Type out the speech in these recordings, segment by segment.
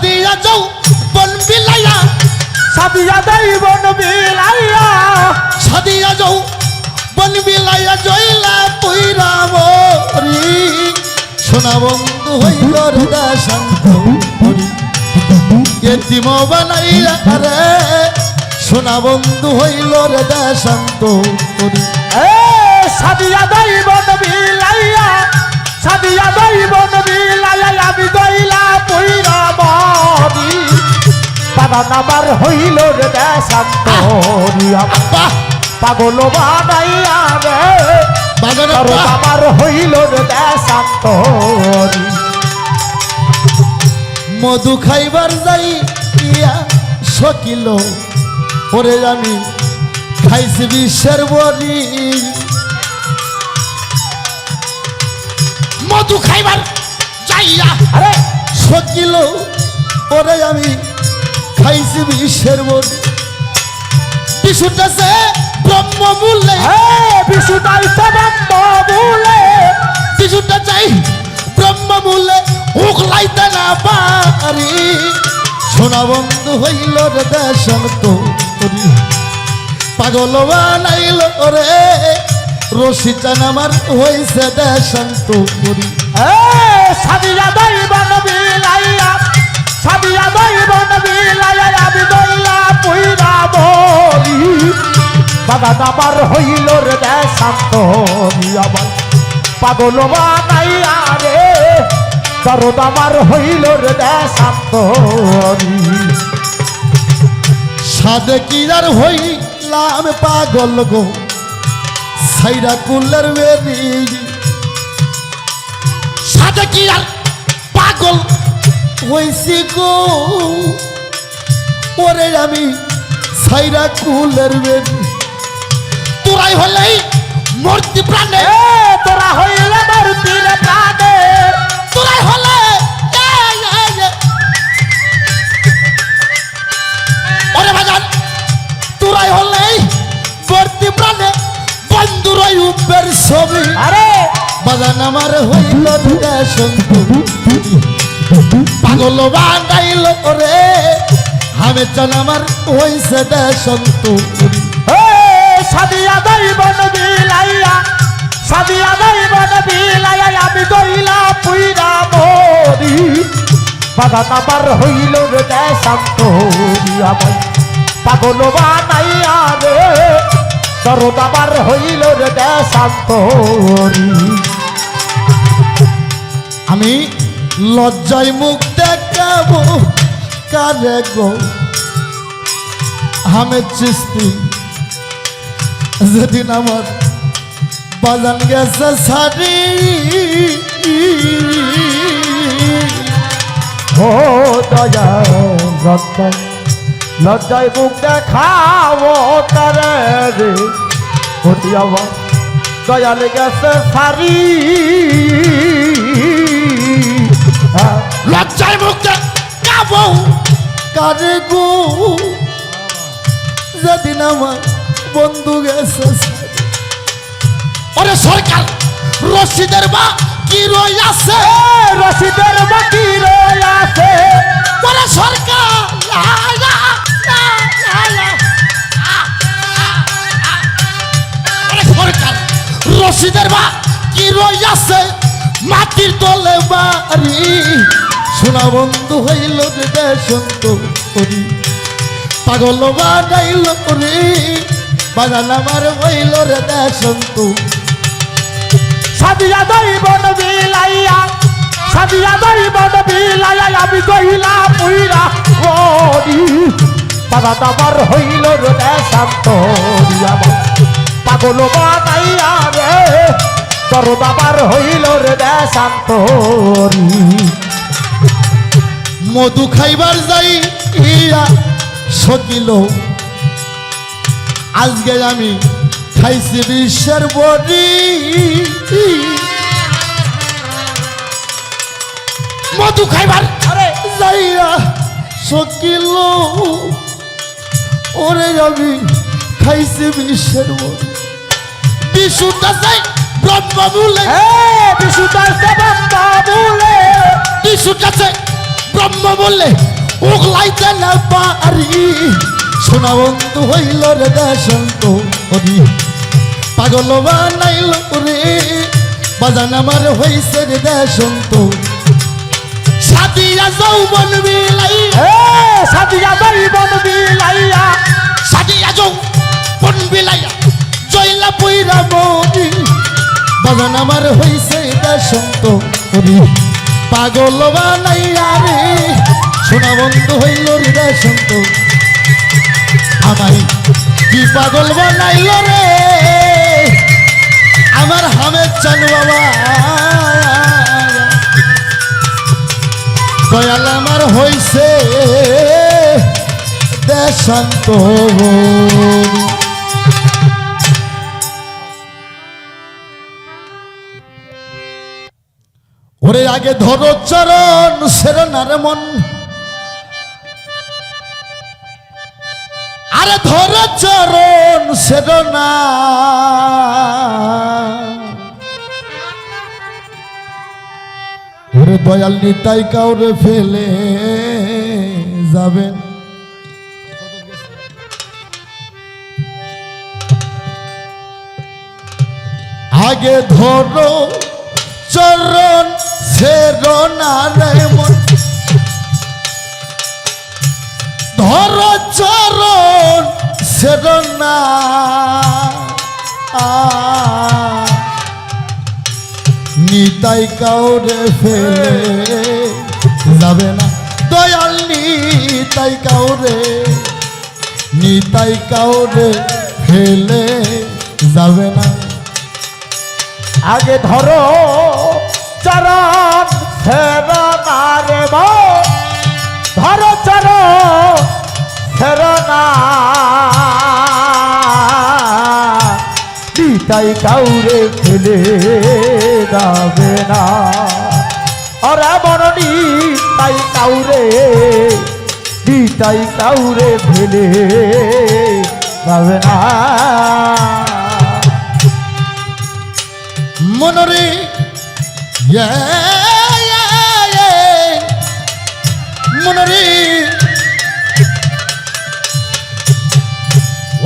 সাদিয়া যাও বন বিলাইয়া সাদিয়া দেই বন বিলাইয়া সাদিয়া যাও বন বিলাইয়া জয়লা পুইরা মরি সোনা বন্ধু হইল রে দেশান্ত মরি এতিম বানাইয়া রে সোনা বন্ধু হইল রে দেশান্ত মরি এ সাদিয়া দেই বন বিলাইয়া সাদিয়া দেই বন বিলাইয়া আমি গইলা পুইরা মরি বাবা নামার হইল রে দেশান্ত মরি বাহ পাগল বানাইয়া রে বাগানে আর বাহ আমার হইল রে দেশান্ত মরি মধু খাইবার যাই ইয়া সকিল ওরে আমি খাইছি বিশ্বের বলি মধু খাইবার যাইয়া আরে সকিল ওরে আমি খাইছি বিশ্বের বলি বিশুটাছে ব্রহ্মমূল্যে বিশুটাই বলে বিশুটা চাই ব্রহ্মমূল্যে উগলাইতে না পারি সোনা বন্ধু হইল রে দেশান্ত মরি পাগল বানাইল রে রশি চান আমার হইছে দেশান্ত মরি সাদিয়া দেই বন বিলাইয়া সাদিয়া দেই বন বিলাইয়া আমি গইলা পুইরা মরি বাবা আমার হইল রে দেশান্ত মরি আমার পাগল বানাইয়া রে দরদ আমার হইল রে দেশান্ত মরি সাদে কিরার হইলাম পাগল গো সাইরা কুলের বেরি সাদে কিরার পাগল হইছি গো ওরে আমি সাইরা কুলের বেরি তোরাই হলেই মূর্তি প্রাণে তোরা হইলে মূর্তির প্রাণে তোরাই হলে ওরে বাজান তোরাই হলেই মূর্তি প্রাণে বন্ধুরাই উপের ছবি আরে বাজান আমার হইল দেশান্ত পাগল বানাইল রে আমি চান আমার হইছে দেশান্ত সাদিয়া দেই বন বিলাইয়া সাদিয়া দেই বন বিলাইয়া আমি গইলা পুইরা মরি বাবা আমার হইল রে দেশান্ত মরি আমার পাগল বানাইয়া রে দরদ আমার হইল রে দেশান্ত মরি আমি লজ্জায় মুখ দেখাবো কারে গো হামেদ চিস্তি যেদিন আমার বাজান গেছে সারি ও দয়া লজ্জায় মুখ দেখাও তারে রে হতি আমার দয়াল গেছে সারি লজ্জায় মুখ দেখাবো কারে গো যেদিন আমার বন্ধু গেছে সারি। ওরে সরকার রশিদের বা কি রই আছে রশিদের বাকি রয়ে আছে ওরে সরকার সরকার রশিদের বা কি রই আছে মাটির তলে বাড়ি সোনা বন্ধু হইল রে দেশান্ত মরি পাগল বানাইল রে বাজান আমার হইল রে দেশান্ত সাদিয়া দেই বন বিলাইয়া সাদিয়া দেই বন বিলাইয়া আমি গইলা পুইরা মরি বাবা আমার হইল রে দেশান্ত মরি আমার পাগল বানাইয়া রে দরদ আমার হইল রে দেশান্ত মরি মধু খাইবার যাই ইয়া সকিল আজকে আমি খাইছি বিশ্বের বডি মধু খাইবার আরে যাইয়া সকিল ওরে আমি খাইছি বিশ্বের বডি বিশুটা যাই ব্রহ্ম বলে বিশুটা বলে বিশুটা যাই ব্রহ্ম বললে উগলাইতে না পারি সোনা বন্ধু হইল রে দেশান্ত হরি পাগল বানাইল রে বাজান আমার হইছে রে দেশান্ত সাদিয়া যৌবন বিলাইয়া সাদিয়া যৌবন বিলাইয়া সাদিয়া যৌবন বিলাইয়া জয়লা পইরা মরি বাজান আমার হইছে দেশান্ত হরি পাগল বানাইয়া রে সোনা বন্ধু হইল রে দেশান্ত আমায় কি পাগল বানাইল রে আমার হামেদ চানু বাবা দয়াল আমার হইছে দেশান্ত ওরে আগে ধরো চরণ সেরনার মন আরে ধরো চরণ সেরনা ওরে দয়াল নিতাই কাউরে ফেলে যাবেন আগে ধরো চরণ সেরনার মন ধরো চরণ সেরনা নিতাই কাউরে ফেলে যাবে না দয়াল নিতাই কাউরে ফেলে যাবে না আগে ধরো চরণ সেরনার মন ধরো চরণ সেরনা নিতাই কাউরে ফেলে যাবে না ওরে মরণি তাই কাউরে ফেলে যাবে না মনরে মনরে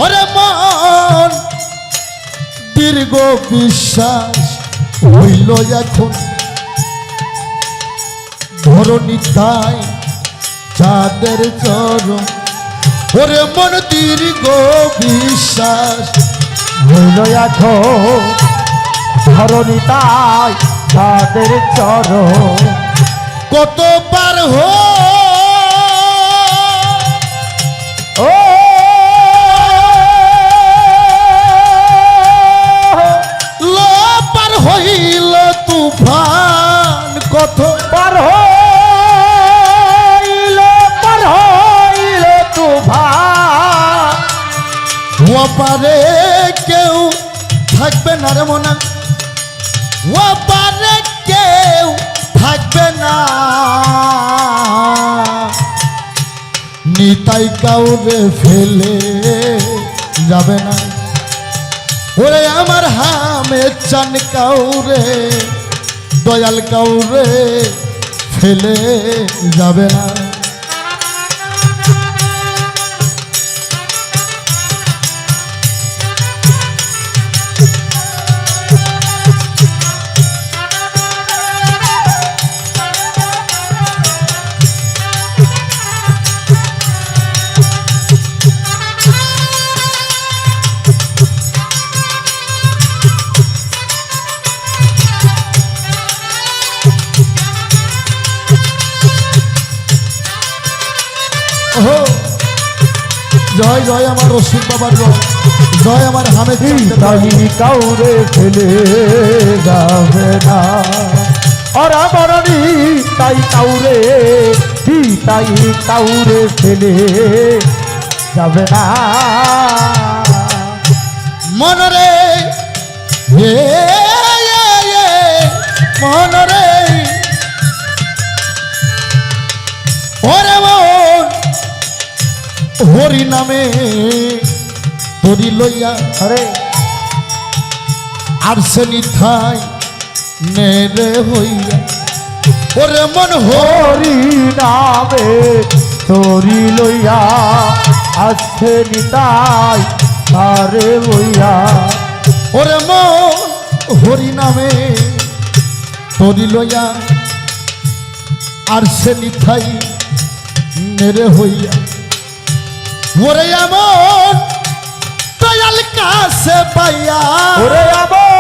ওরে মন দীর্ঘ বিশ্বাস হইল এখন ধরণী তাই চাঁদের চরণ ওরে মন দীর্ঘ বিশ্বাস হইল এখন ধরণী তাই তাদের চরণ কত পার ও লো পার হইল তুফান কত পার হইল তুফান ওপারে কেউ থাকবে না রে মনা ওপারে কেউ থাকবে না নিতাই কাউরে ফেলে যাবে না ওরে আমার হামেদ চান কাউরে দয়াল কাউরে ফেলে যাবে না জয় জয় আমার রসিক বাবার জয় জয় আমার হামেদি তাই কাউরে ফেলে যাবে না ওরা মরণি তাই কাউরে ফেলে যাবে না মনরে মনরে ওরে মন হরি নামে তরি লইয়া আরে আর সে নিথাই নেরে হইয়া ওরে মন হরি নামে তোরি লইয়া আসছে নিতাই তারে বইয়া ওরে মন হরি নামে তোরি লইয়া আর সে নিথাই নেরে হইয়া ওরে এমন দয়াল কাছে পাইয়া ওরে আমার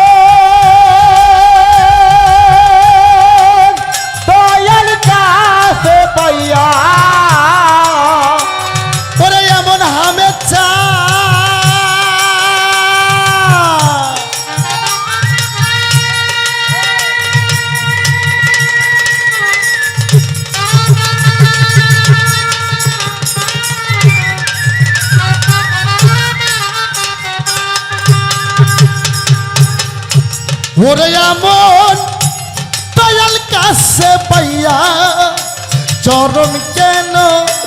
দয়াল কাছে পাইয়া ওরে এমন হামে চা ওরে এমন দয়াল কাছে পাইয়া চরণ কেন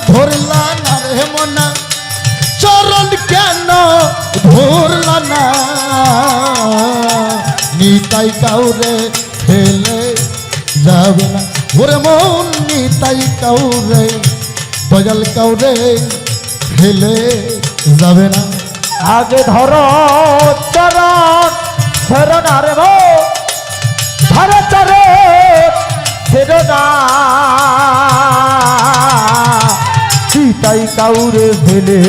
ধরলা না রে মনা চরণ কেন ধরলা না নিতাই কাউরে ফেলে যাবে না ওরে মন নিতাই কাউরে দয়াল কাউরে ফেলে যাবে না আগে ধরো চরণ শরণ রে মো ধর চরণ ছেড়না সীতাই কাউরে ফেলে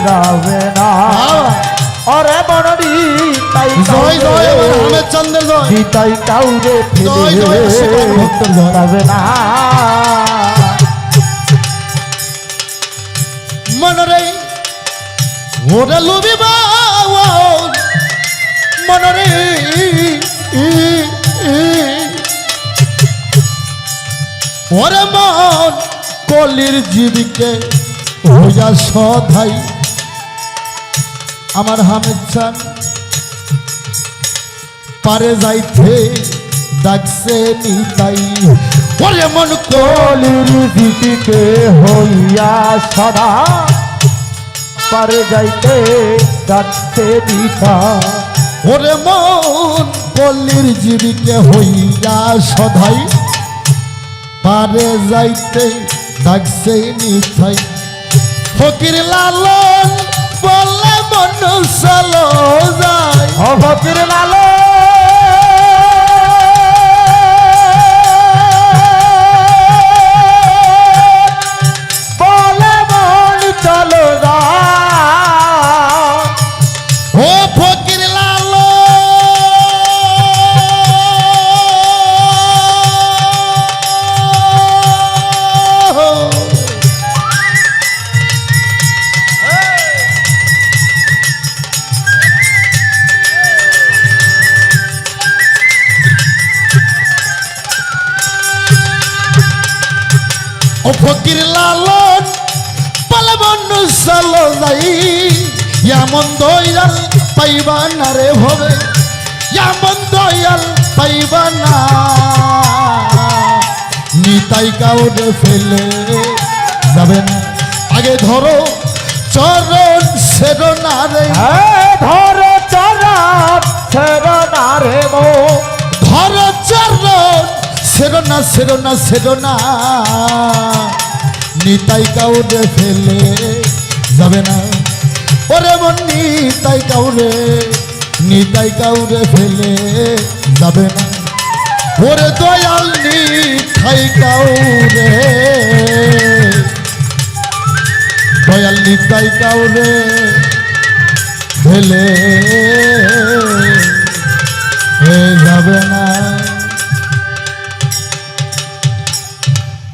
যাবে না অরে বনরি তাই জয় জয় আমার আহমেদ চন্দ্র জয় সীতাই কাউরে জয় ফেলে জয় সুপার ভক্তর জয়। যাবে না মনরে ওরে লুবিবা মনরে ওরে মন কলির জীবিকে হইয়া সধাই আমার হামেদ চান পারে যাইতে ডাকছে নিতাই ওরে মন কলির দিকে হইয়া সদা পারে যাইতে যাচ্ছে দিশা ওরে মন কলির জীবিকে হইয়া সধাই পারে যাইতে ডাকছে নিতাই ফকির লালন বলে মন চলো যায় অভকির লালো বলে মন চলো যা ও ফকির লালন ও ফকির লালন বলে মন চলো যাই এমন দয়াল পাইবা না রে হবে এমন দয়াল পাইবা না নিতাই কাউরে ফেলে যাবে না আগে ধরো চরণ সেরো না রে ধর চরণ ছেড়না রে মো ধরো চরণ সেরো না সেরো না সেরো না নিতাই কাউরে ফেলে যাবে না ওরে মন নিতাই কাউরে ফেলে যাবে না ওরে দয়াল নিতাই কাউরে দয়াল নিতাই কাউরে ফেলে যাবে না